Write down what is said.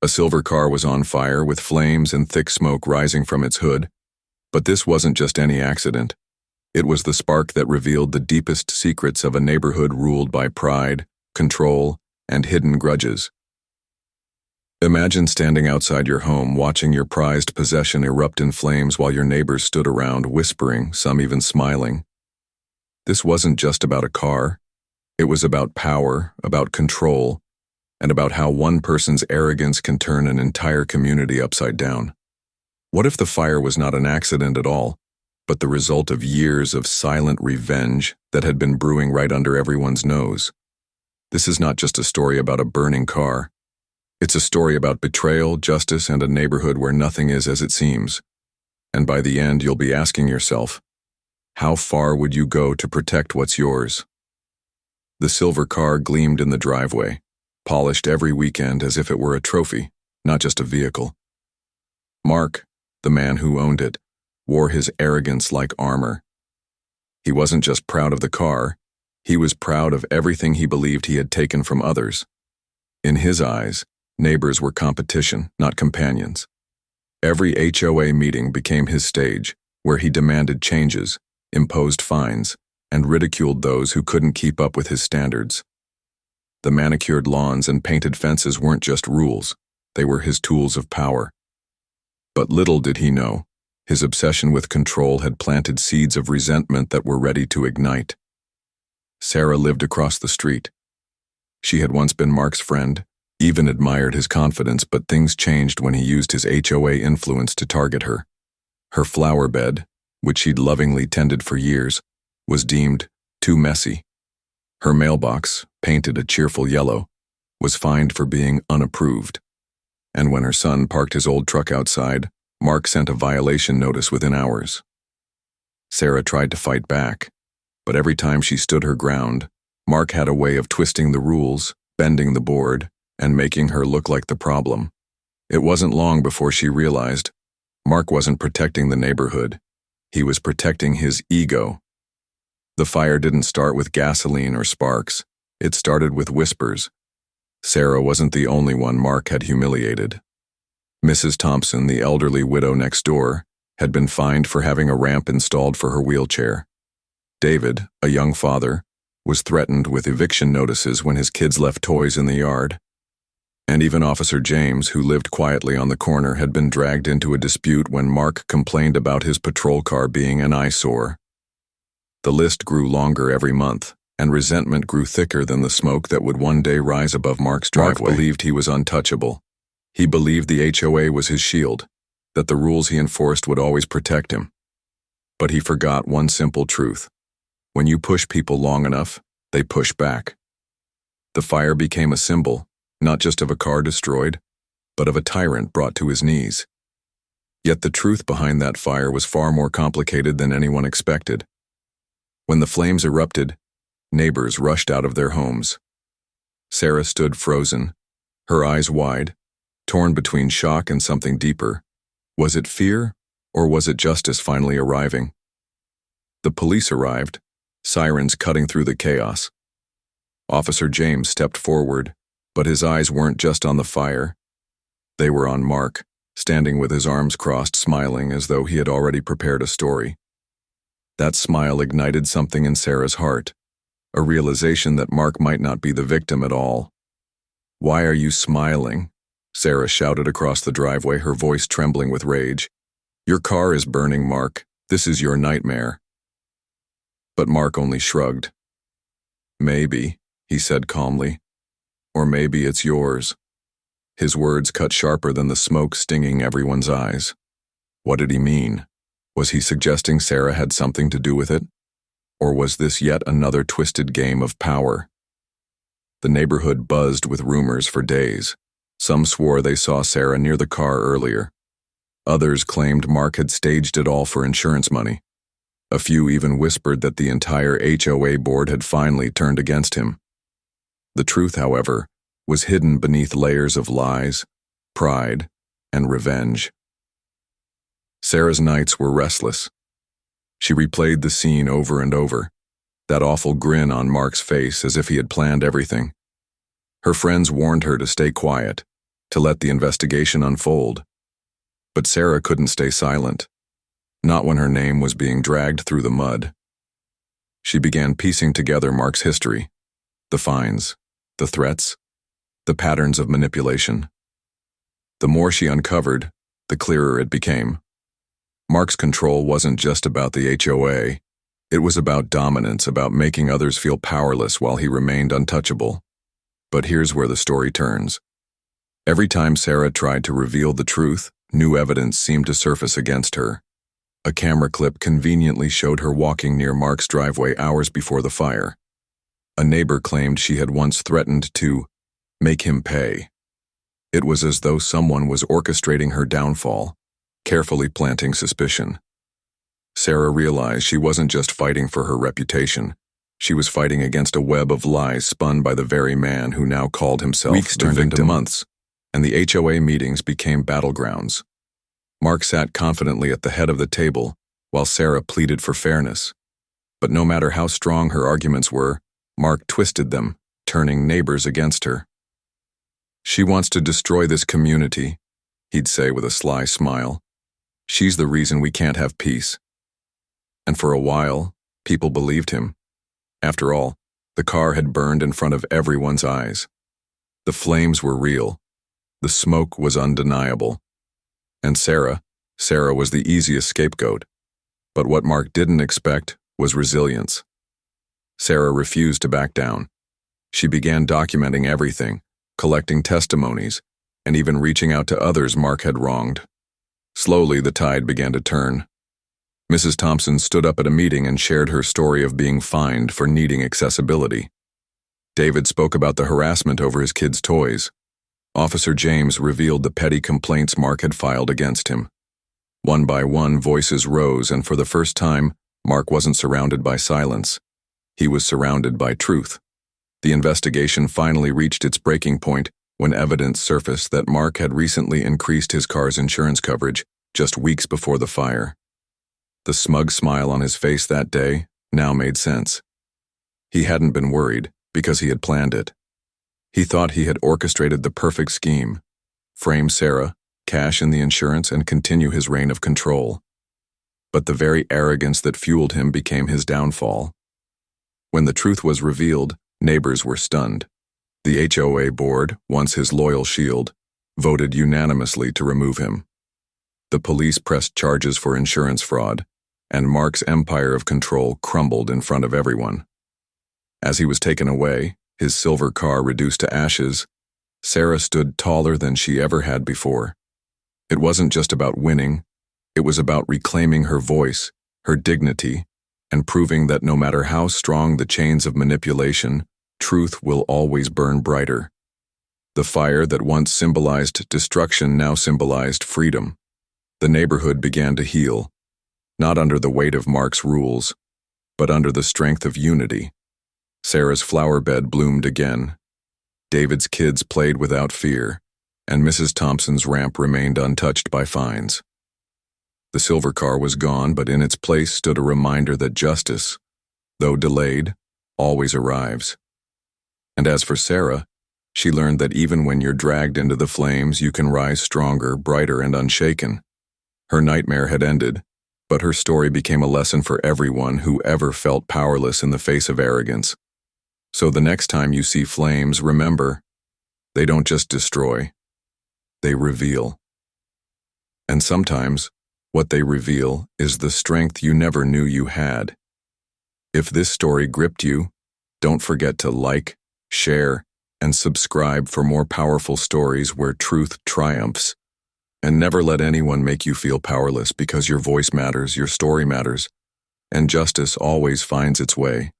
A silver car was on fire with flames and thick smoke rising from its hood. But this wasn't just any accident. It was the spark that revealed the deepest secrets of a neighborhood ruled by pride, control, and hidden grudges. Imagine standing outside your home watching your prized possession erupt in flames while your neighbors stood around whispering, some even smiling. This wasn't just about a car. It was about power, about control, and about how one person's arrogance can turn an entire community upside down. What if the fire was not an accident at all, but the result of years of silent revenge that had been brewing right under everyone's nose? This is not just a story about a burning car. It's a story about betrayal, justice, and a neighborhood where nothing is as it seems. And by the end, you'll be asking yourself, how far would you go to protect what's yours? The silver car gleamed in the driveway, polished every weekend as if it were a trophy, not just a vehicle. Mark, the man who owned it, wore his arrogance like armor. He wasn't just proud of the car, he was proud of everything he believed he had taken from others. In his eyes, neighbors were competition, not companions. Every HOA meeting became his stage, where he demanded changes, imposed fines, and ridiculed those who couldn't keep up with his standards. The manicured lawns and painted fences weren't just rules, they were his tools of power. But little did he know, his obsession with control had planted seeds of resentment that were ready to ignite. Sarah lived across the street. She had once been Mark's friend, even admired his confidence, but things changed when he used his HOA influence to target her. Her flower bed, which she'd lovingly tended for years, was deemed too messy. Her mailbox, painted a cheerful yellow, was fined for being unapproved. And when her son parked his old truck outside, Mark sent a violation notice within hours. Sarah tried to fight back, but every time she stood her ground, Mark had a way of twisting the rules, bending the board, and making her look like the problem. It wasn't long before she realized Mark wasn't protecting the neighborhood. He was protecting his ego. The fire didn't start with gasoline or sparks. It started with whispers. Sarah wasn't the only one Mark had humiliated. Mrs. Thompson, the elderly widow next door, had been fined for having a ramp installed for her wheelchair. David, a young father, was threatened with eviction notices when his kids left toys in the yard. And even Officer James, who lived quietly on the corner, had been dragged into a dispute when Mark complained about his patrol car being an eyesore. The list grew longer every month, and resentment grew thicker than the smoke that would one day rise above Mark's driveway. Mark believed he was untouchable. He believed the HOA was his shield, that the rules he enforced would always protect him. But he forgot one simple truth. When you push people long enough, they push back. The fire became a symbol, not just of a car destroyed, but of a tyrant brought to his knees. Yet the truth behind that fire was far more complicated than anyone expected. When the flames erupted, neighbors rushed out of their homes. Sarah stood frozen, her eyes wide, torn between shock and something deeper. Was it fear, or was it justice finally arriving? The police arrived, sirens cutting through the chaos. Officer James stepped forward, but his eyes weren't just on the fire. They were on Mark, standing with his arms crossed, smiling as though he had already prepared a story. That smile ignited something in Sarah's heart, a realization that Mark might not be the victim at all. "Why are you smiling?" Sarah shouted across the driveway, her voice trembling with rage. "Your car is burning, Mark. This is your nightmare." But Mark only shrugged. "Maybe," he said calmly, "or maybe it's yours." His words cut sharper than the smoke stinging everyone's eyes. What did he mean? Was he suggesting Sarah had something to do with it? Or was this yet another twisted game of power? The neighborhood buzzed with rumors for days. Some swore they saw Sarah near the car earlier. Others claimed Mark had staged it all for insurance money. A few even whispered that the entire HOA board had finally turned against him. The truth, however, was hidden beneath layers of lies, pride, and revenge. Sarah's nights were restless. She replayed the scene over and over, that awful grin on Mark's face as if he had planned everything. Her friends warned her to stay quiet, to let the investigation unfold. But Sarah couldn't stay silent, not when her name was being dragged through the mud. She began piecing together Mark's history, the fines, the threats, the patterns of manipulation. The more she uncovered, the clearer it became. Mark's control wasn't just about the HOA. It was about dominance, about making others feel powerless while he remained untouchable. But here's where the story turns. Every time Sarah tried to reveal the truth, new evidence seemed to surface against her. A camera clip conveniently showed her walking near Mark's driveway hours before the fire. A neighbor claimed she had once threatened to make him pay. It was as though someone was orchestrating her downfall, carefully planting suspicion. Sarah realized she wasn't just fighting for her reputation. She was fighting against a web of lies spun by the very man who now called himself the victim. Weeks turned into months, and the HOA meetings became battlegrounds. Mark sat confidently at the head of the table, while Sarah pleaded for fairness. But no matter how strong her arguments were, Mark twisted them, turning neighbors against her. "She wants to destroy this community," he'd say with a sly smile. "She's the reason we can't have peace." And for a while, people believed him. After all, the car had burned in front of everyone's eyes. The flames were real. The smoke was undeniable. And Sarah was the easiest scapegoat. But what Mark didn't expect was resilience. Sarah refused to back down. She began documenting everything, collecting testimonies, and even reaching out to others Mark had wronged. Slowly, the tide began to turn. Mrs. Thompson stood up at a meeting and shared her story of being fined for needing accessibility. David spoke about the harassment over his kids' toys. Officer James revealed the petty complaints Mark had filed against him. One by one, voices rose, and for the first time, Mark wasn't surrounded by silence. He was surrounded by truth. The investigation finally reached its breaking point when evidence surfaced that Mark had recently increased his car's insurance coverage just weeks before the fire. The smug smile on his face that day now made sense. He hadn't been worried because he had planned it. He thought he had orchestrated the perfect scheme: frame Sarah, cash in the insurance, and continue his reign of control. But the very arrogance that fueled him became his downfall. When the truth was revealed, neighbors were stunned. The HOA board, once his loyal shield, voted unanimously to remove him. The police pressed charges for insurance fraud, and Mark's empire of control crumbled in front of everyone. As he was taken away, his silver car reduced to ashes, Sarah stood taller than she ever had before. It wasn't just about winning, it was about reclaiming her voice, her dignity, and proving that no matter how strong the chains of manipulation, truth will always burn brighter. The fire that once symbolized destruction now symbolized freedom. The neighborhood began to heal, not under the weight of Mark's rules, but under the strength of unity. Sarah's flower bed bloomed again. David's kids played without fear, and Mrs. Thompson's ramp remained untouched by fines. The silver car was gone, but in its place stood a reminder that justice, though delayed, always arrives. And as for Sarah, she learned that even when you're dragged into the flames, you can rise stronger, brighter, and unshaken. Her nightmare had ended, but her story became a lesson for everyone who ever felt powerless in the face of arrogance. So the next time you see flames, remember, they don't just destroy, they reveal. And sometimes, what they reveal is the strength you never knew you had. If this story gripped you, don't forget to like, share, and subscribe for more powerful stories where truth triumphs. And never let anyone make you feel powerless, because your voice matters, your story matters, and justice always finds its way.